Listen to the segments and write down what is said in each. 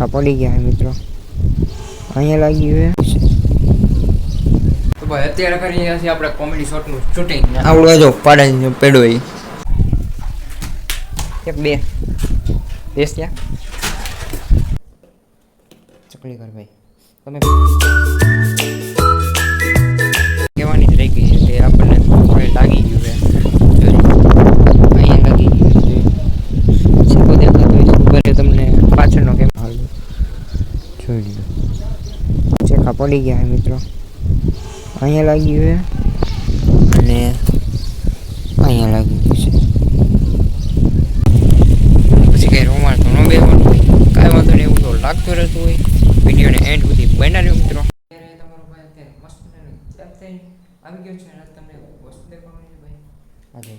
ચક્કા પડી ગયા મિત્રો, અહીંયા લાગી ગયું છે. તો ભાઈ અત્યારે કરી રહ્યા છીએ આપણે કોમેડી શોટનું શૂટિંગ. આવડવા જો પાડા પેડો એ એક બે બેસ ત્યાં ચકલી કર ભાઈ. તમે કહેવાની જ રહી ગઈ છે કે આપણને લાગી ગયું છે, અહીંયા લાગી ગયું છે. સીધો દેખાતો હોય ઉપર તમને પાછળનો કેમ આવ્યો જોઈ લીધો. ચક્કા પડી ગયા છે મિત્રો, અહીંયા લાગી ગયું છે અને અહીંયા લાગી ગયું છે. પછી કંઈ રોમાણ તો ન બેવાનું હોય, કાંઈ વાંધો નહીં, એવું તો લાગતું રહેતું હોય. વિડીયોને એન્ડ સુધી બનાવ્યો મિત્રો. અત્યારે તમારો ભાઈ અત્યારે મસ્ત તૈયાર થઈને આવી ગયો છે અને તમને વસ્તુ દેખાડવાની છે ભાઈ. આજે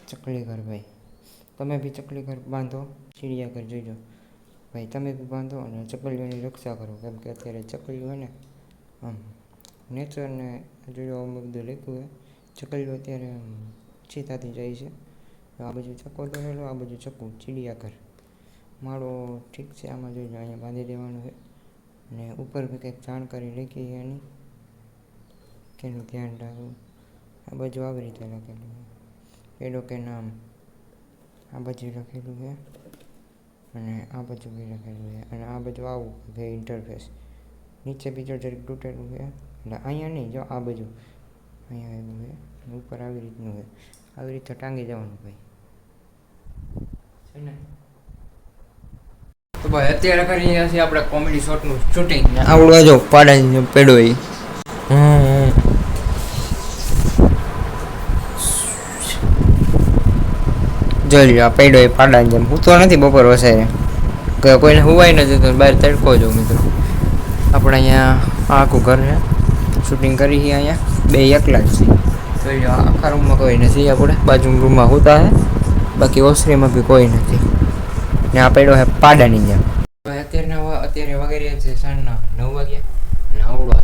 ચકલી ઘર ભાઈ, તમે બી ચકલી ઘર બાંધો, ચિડિયાઘર જોઈજો ભાઈ, તમે બી બાંધો અને ચકલીઓની રક્ષા કરો. કેમ કે અત્યારે ચકલીઓ હોય ને આમ નેચરને જોયો બધું લખ્યું હોય, ચકલીઓ અત્યારે ઓછી થતી જાય છે. આ બાજુ ચક્કો દોરેલો, આ બાજુ ચક્કું ચિડિયાઘર માળો ઠીક છે. આમાં જોઈજો અહીંયા બાંધી દેવાનું છે અને ઉપર બી કંઈક જાણકારી લખી છે એની, કેનું ધ્યાન રાખવું. આ બાજુ આવી રીતે લખેલું છે, પેડો કે નામ આ બાજુ લખેલું છે અને આ બાજુ બી લખેલું છે અને આ બાજુ આવું કે ઇન્ટરફેસ નીચે બીજો જરીક તૂટેલું છે. એટલે અહીંયા નહીં, જો આ બાજુ અહીંયા એવું છે, ઉપર આવી રીતનું છે, આવી રીતે ટાંગી જવાનું ભાઈ છે ને. તો ભાઈ અત્યારે કરી રહ્યા છીએ આપણે કોમેડી શોટનું શૂટિંગ. આવડવા જો પાડા પેડો એ જોઈ લ્યો, આ પેડો એ પાડાની જેમ હું તો નથી બપોર વસાય કે કોઈને હુવાય નથી તો બહાર તડકો જો મિત્રો. આપણે અહીંયા આખું ઘર છે, શૂટિંગ કરી છે અહીંયા બે એકલા જ છીએ. જોઈ લો આખા રૂમમાં કોઈ નથી, આપણે બાજુના રૂમમાં હોતા છે, બાકી ઓસરીમાં બી કોઈ નથી ને આ પેડો છે પાડાની જેમ. અત્યારે વગેરે છે સાંજના 9 વાગ્યા અને આવડવા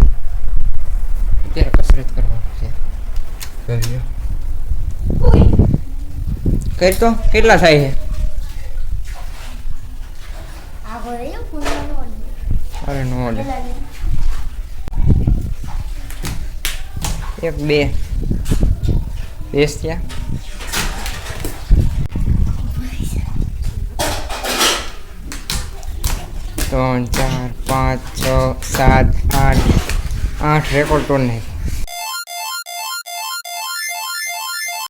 અત્યારે કસરત કરવાની છે. કઈ તો કેટલા થાય છે? અરે નો એક બે બેસ ત્યાં 3 4 5 6 7 8 રેકોર્ડ તોડ નાખ.